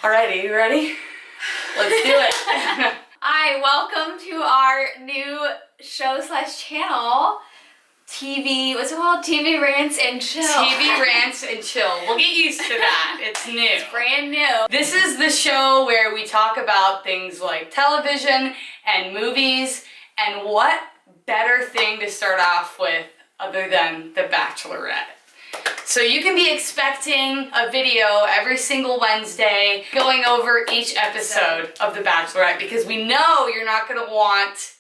Alrighty, you ready? Let's do it. Hi, welcome to our new show/channel. What's it called? TV Rants and Chill. TV Rants and Chill. We'll get used to that. It's new. It's brand new. This is the show where we talk about things like television and movies, and what better thing to start off with other than The Bachelorette. So you can be expecting a video every single Wednesday going over each episode of The Bachelorette, because we know you're not going to want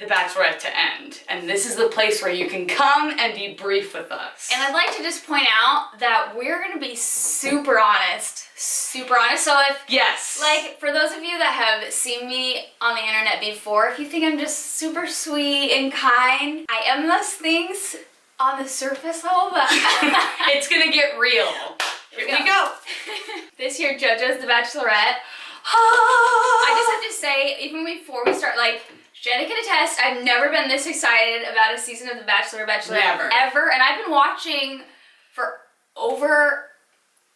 The Bachelorette to end. And this is the place where you can come and debrief with us. And I'd like to just point out that we're going to be super honest. Super honest. So if, yes, like, for those of you that have seen me on the internet before, if you think I'm just super sweet and kind, I am those things on the surface level, but it's gonna get real. Here we go. This year, JoJo's The Bachelorette. I just have to say, even before we start, like, Jenna can attest, I've never been this excited about a season of The Bachelor or Bachelorette ever. And I've been watching for over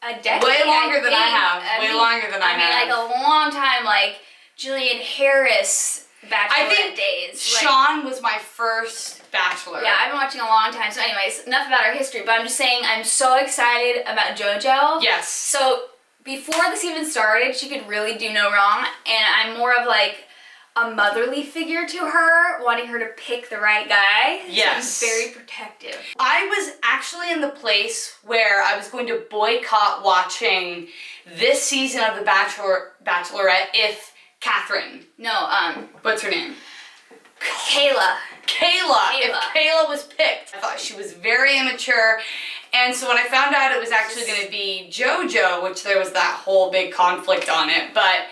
a decade. Way longer than I have. Way longer than I have. I mean, like a long time, like Jillian Harris Bachelorette days. Sean was my first Bachelor. Yeah, I've been watching a long time. So anyways, enough about our history, but I'm just saying I'm so excited about JoJo. Yes. So before this even started, she could really do no wrong, and I'm more of like a motherly figure to her, wanting her to pick the right guy. Yes. So I'm very protective. I was actually in the place where I was going to boycott watching this season of The Bachelorette if Catherine. No, what's her name? Kayla. If Kayla was picked. I thought she was very immature. And so when I found out it was actually going to be JoJo, which there was that whole big conflict on it, but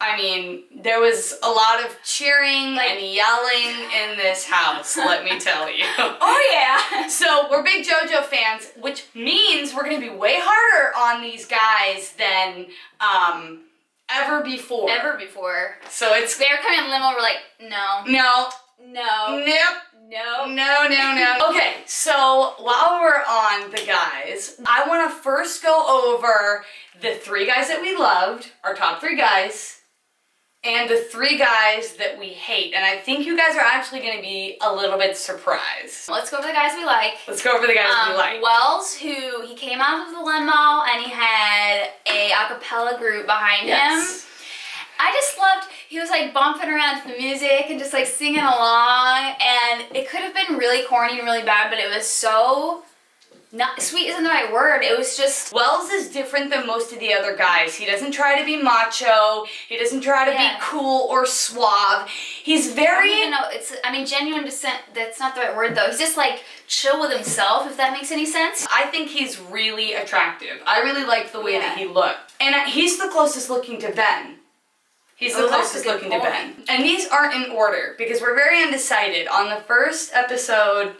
I mean, there was a lot of cheering and yelling in this house, let me tell you. Oh yeah! So we're big JoJo fans, which means we're going to be way harder on these guys than ever before. Ever before. So it's... They're coming in limo, we're like, no. No. No. Nope. No. No. Okay, so while we're on the guys, I want to first go over the 3 guys that we loved, our top 3 guys, and the 3 guys that we hate. And I think you guys are actually going to be a little bit surprised. Let's go over the guys we like. Let's go over the guys we like. Wells, he came out of the limo and he had a acapella group behind him. I just loved, he was like bumping around to the music and just like singing along, and it could have been really corny and really bad, but it was so, not sweet isn't the right word, it was just... Wells is different than most of the other guys. He doesn't try to be macho, he doesn't try to be cool or suave. He's very... I don't even know, genuine dissent, that's not the right word though. He's just like chill with himself, if that makes any sense. I think he's really attractive. I really like the way that he looked. And he's the closest looking to Ben. He's the closest looking to Ben. And these aren't in order because we're very undecided. On the first episode,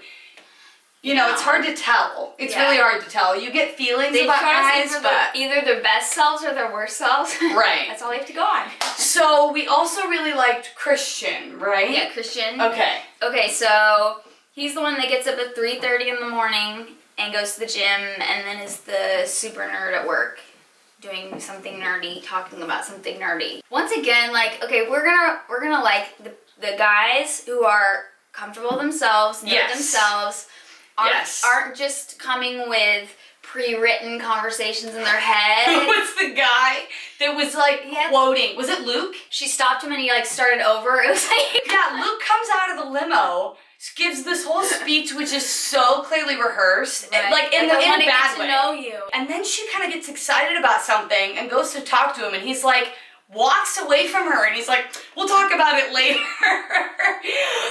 you know, it's hard to tell. It's really hard to tell. You get feelings about guys, but... either their best selves or their worst selves. Right. That's all they have to go on. So we also really liked Christian, right? Yeah, Christian. Okay. Okay, so he's the one that gets up at 3:30 in the morning and goes to the gym and then is the super nerd at work, doing something nerdy, talking about something nerdy. Once again, like, okay, we're gonna like the guys who are comfortable themselves, know themselves, aren't just coming with pre-written conversations in their head. Who was the guy that was like quoting? Was it Luke? She stopped him and he like started over. It was like... Yeah, Luke comes out of the limo, gives this whole speech which is so clearly rehearsed, like in a bad way. Know you. And then she kind of gets excited about something and goes to talk to him, and he's like, walks away from her, and he's like, we'll talk about it later.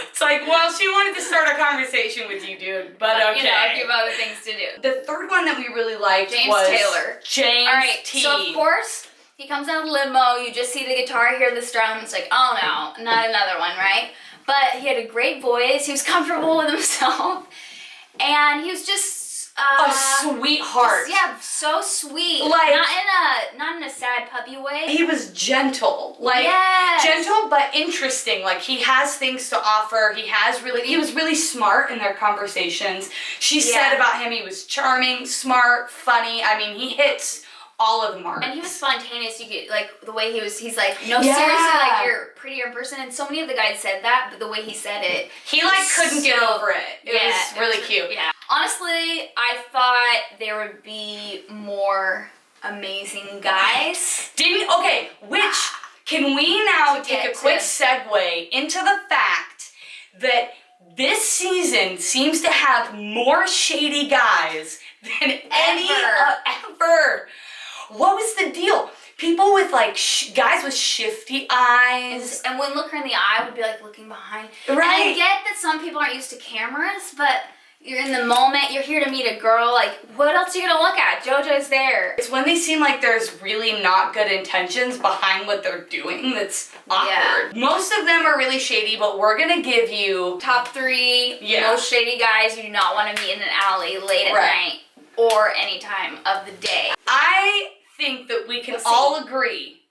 It's like, well, she wanted to start a conversation with you, dude, but okay. You know, a few other things to do. The third one that we really liked was Taylor. James All right, T. So of course, he comes out of the limo, you just see the guitar, hear the strum, it's like, oh no, not another one, right? But he had a great voice, he was comfortable with himself, and he was just a sweetheart. So sweet. Like, not in a sad puppy way. He was gentle. Like, gentle but interesting. Like, he has things to offer. He was really smart in their conversations. She said about him he was charming, smart, funny. I mean, he hits all of the marks. And he was spontaneous. You get like the way he's like, no, Yeah. seriously, like you're prettier in person. And so many of the guys said that, but the way he said it, He like couldn't get over it. It was really cute. Yeah. Honestly, I thought there would be more amazing guys. Can we now To take get a quick to- segue into the fact that this season seems to have more shady guys than any ever. What was the deal? People with like guys with shifty eyes. And when look her in the eye would be like looking behind. Right. And I get that some people aren't used to cameras, but you're in the moment, you're here to meet a girl, like what else are you gonna look at? JoJo's there. It's when they seem like there's really not good intentions behind what they're doing that's awkward. Yeah. Most of them are really shady, but we're gonna give you Top 3 Yeah. most shady guys you do not want to meet in an alley late at night or any time of the day. I think that we can We'll see. all agree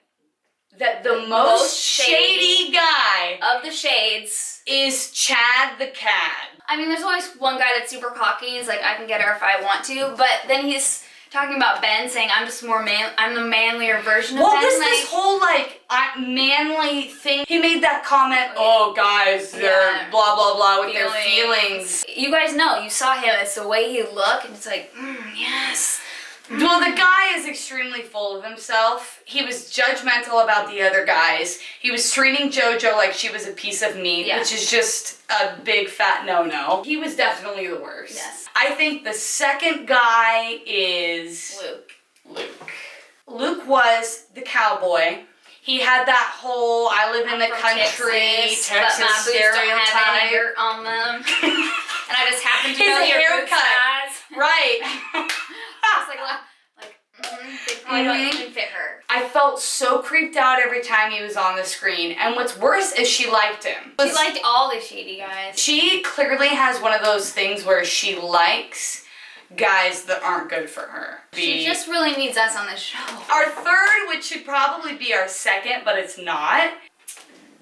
that the most shady guy of the shades is Chad the Cad. I mean, there's always one guy that's super cocky. He's like, I can get her if I want to. But then he's talking about Ben, saying, I'm just more I'm the manlier version of Ben. What was this whole like manly thing? He made that comment, oh guys, they're blah blah blah with their feelings. You guys know, you saw him, it's the way he looked, and it's like, yes. Well, the guy is extremely full of himself. He was judgmental about the other guys. He was treating JoJo like she was a piece of meat, which is just a big fat no-no. He was definitely the worst. Yes. I think the second guy is Luke. Luke was the cowboy. He had that whole I live in the country Texas but my boots stereotype. don't have any dirt on them. And I just happen to His know your haircut. boot size. Right. I was they probably don't even fit her. I felt so creeped out every time he was on the screen. And what's worse is she liked him. She liked all the shady guys. She clearly has one of those things where she likes guys that aren't good for her. She just really needs us on this show. Our third, which should probably be our second, but it's not.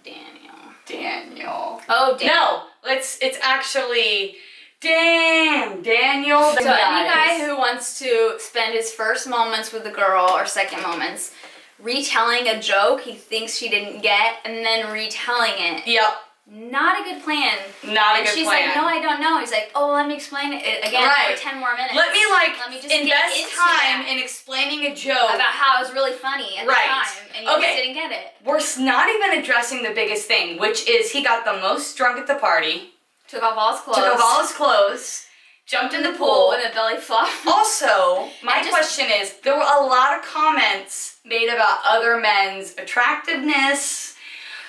Daniel. Oh, Daniel. No, it's actually Daniel. So any guy who wants to spend his first moments with a girl or second moments retelling a joke he thinks she didn't get and then retelling it. Yep. Not a good plan. Not a good plan. And she's like, no, I don't know. He's like, oh, let me explain it again for 10 more minutes. Let me just invest time in explaining a joke. About how it was really funny at the time. And you just didn't get it. We're not even addressing the biggest thing, which is he got the most drunk at the party. Took off all his clothes. Jumped in the pool. With a belly flop. Also, my question is, there were a lot of comments made about other men's attractiveness.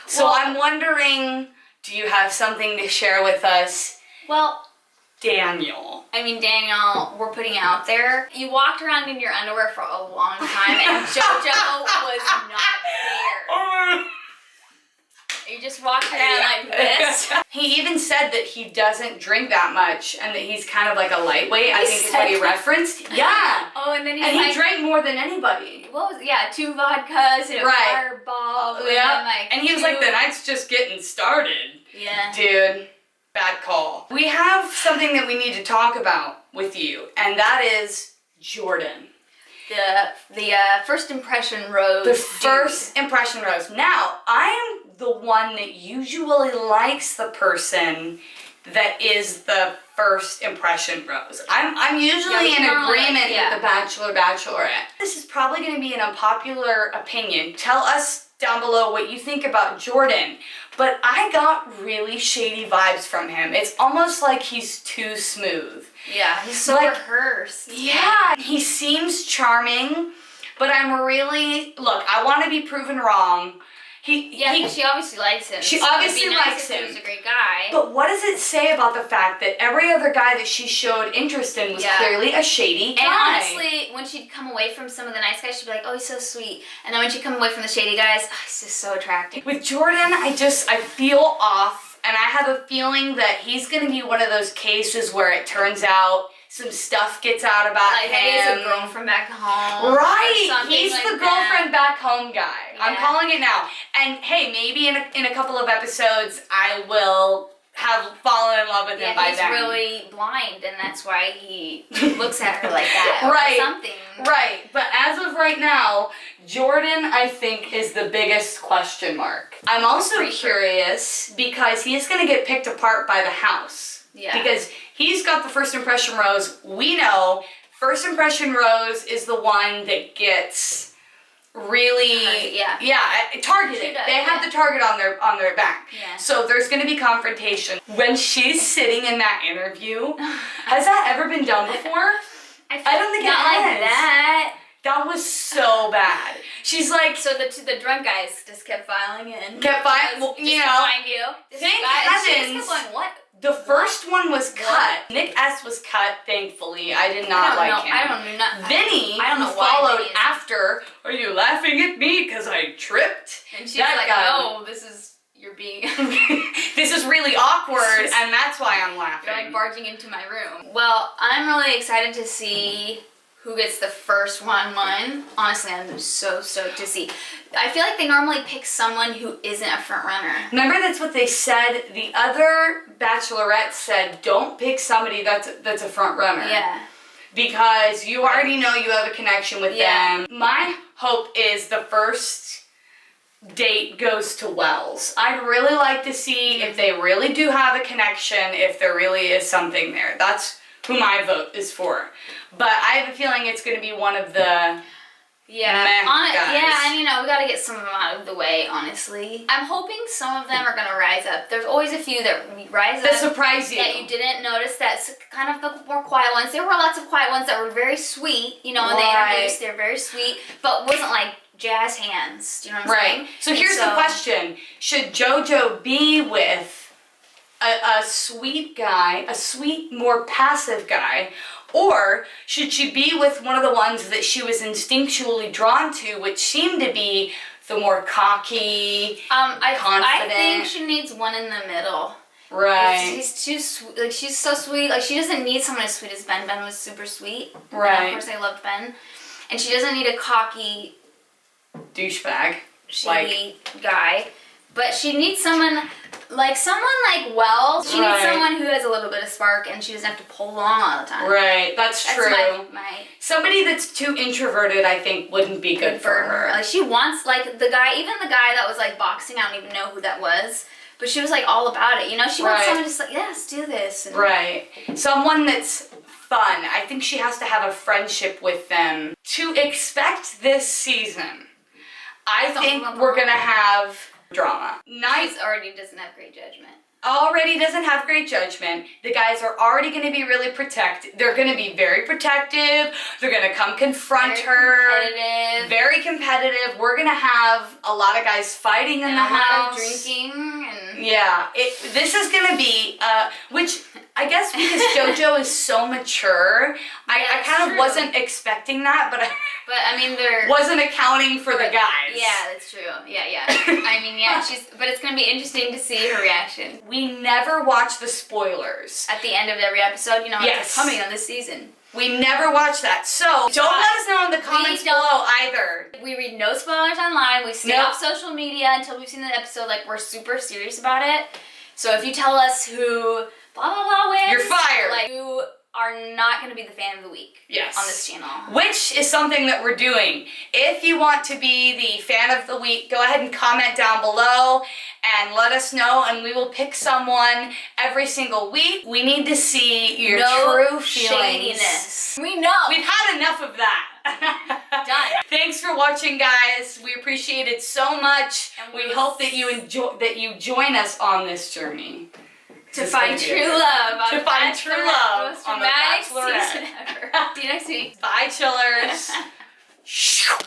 So I'm wondering, do you have something to share with us? Well, Daniel. I mean, Daniel, we're putting it out there. You walked around in your underwear for a long time and JoJo was not there. You just walked around like this. He even said that he doesn't drink that much and that he's kind of like a lightweight, I think is what he referenced. Yeah. Oh, and then he drank more than anybody. What was 2 vodkas and a fireball. Yeah. And he was like, the night's just getting started. Yeah. Dude, bad call. We have something that we need to talk about with you, and that is Jordan. The first impression rose. The first impression rose. Now, I am the one that usually likes the person that is the first impression rose. I'm usually in agreement with the Bachelor, Bachelorette. This is probably going to be an unpopular opinion. Tell us down below what you think about Jordan. But I got really shady vibes from him. It's almost like he's too smooth. Yeah, he's so rehearsed. Yeah, he seems charming, but I'm really, look, I want to be proven wrong. She obviously likes him. She obviously likes him. He's a great guy. But what does it say about the fact that every other guy that she showed interest in was clearly a shady guy? And honestly, when she'd come away from some of the nice guys, she'd be like, oh, he's so sweet. And then when she'd come away from the shady guys, oh, he's just so attractive. With Jordan, I feel off, and I have a feeling that he's going to be one of those cases where it turns out some stuff gets out about him. He's a girlfriend back home. Right. He's the girlfriend back home guy. Yeah. I'm calling it now. And hey, maybe in a couple of episodes, I will have fallen in love with him by he's then. really blind, and that's why he looks at her like that. Right. Or something. Right. But as of right now, Jordan, I think, is the biggest question mark. I'm also curious because he's going to get picked apart by the house. Yeah. Because he's got the first impression rose. We know first impression rose is the one that gets really targeted. They have the target on their back. Yeah. So there's going to be confrontation. When she's sitting in that interview, has that ever been done before? I don't think it has. Like that. That was so bad. She's like, so the drunk guys just kept filing in. Well, you know. Thank heavens. She just kept going, what? The first one was cut. Nick S was cut, thankfully. I did not like him. I don't know. Vinny, I don't know who why followed Vinny is- after, are you laughing at me because I tripped? And she's That like, guy. no, this is, you're being... This is really awkward, and that's why I'm laughing. You're like barging into my room. Well, I'm really excited to see who gets the first one. Honestly, I'm so stoked to see. I feel like they normally pick someone who isn't a front runner. Remember, that's what they said. The other Bachelorette said, don't pick somebody that's a front runner. Yeah. Because you already know you have a connection with them. My hope is the first date goes to Wells. I'd really like to see if they really do have a connection, if there really is something there. That's who my vote is for. But I have a feeling it's going to be one of the guys. And we gotta get some of them out of the way, honestly. I'm hoping some of them are gonna rise up. There's always a few that rise up. That surprise you. That you didn't notice. That's kind of the more quiet ones. There were lots of quiet ones that were very sweet, and they introduced, they're very sweet, but wasn't like jazz hands. Do you know what I'm saying? So here's the question. Should JoJo be with a sweet guy, a sweet, more passive guy, or should she be with one of the ones that she was instinctually drawn to, which seemed to be the more cocky, confident? I think she needs one in the middle. Right. She's too sweet. Like, she's so sweet. Like, she doesn't need someone as sweet as Ben. Ben was super sweet. Right. And of course, I loved Ben. And she doesn't need a cocky, douchebag, shady guy. But she needs someone like Wells. She needs someone who has a little bit of spark, and she doesn't have to pull along all the time. Right, that's true. My somebody that's too introverted, I think, wouldn't be good for her. Like, she wants, like, even the guy that was like boxing, I don't even know who that was, but she was like all about it. She wants someone just like, let's do this. And right. Someone that's fun. I think she has to have a friendship with them to expect this season. I think we're gonna have drama. She already doesn't have great judgment. Already doesn't have great judgment. The guys are already going to be really protective. They're going to be very protective. They're going to come confront her. Very competitive. We're going to have a lot of guys fighting in the house. A lot of drinking. Yeah. This is going to be, which I guess because JoJo is so mature, I kind of wasn't expecting that, but I mean, there wasn't accounting for the guys. Yeah, that's true. Yeah. I mean, yeah, but it's going to be interesting to see her reaction. We never watch the spoilers. At the end of every episode, it's coming on this season. We never watch that. So don't let us know in the comments below either. We read no spoilers online. We stay off social media until we've seen the episode. Like, we're super serious about it. So if you tell us who blah blah blah wins, you're fired. Like, you are not going to be the fan of the week on this channel. Which is something that we're doing. If you want to be the fan of the week, go ahead and comment down below and let us know, and we will pick someone every single week. We need to see your true feelings. Shadiness. We know. We've had enough of that. Done. Thanks for watching, guys. We appreciate it so much. And we hope that you join us on this journey. To find true love. To find true love on the Bachelorette. Season ever. See you next week. Bye, chillers.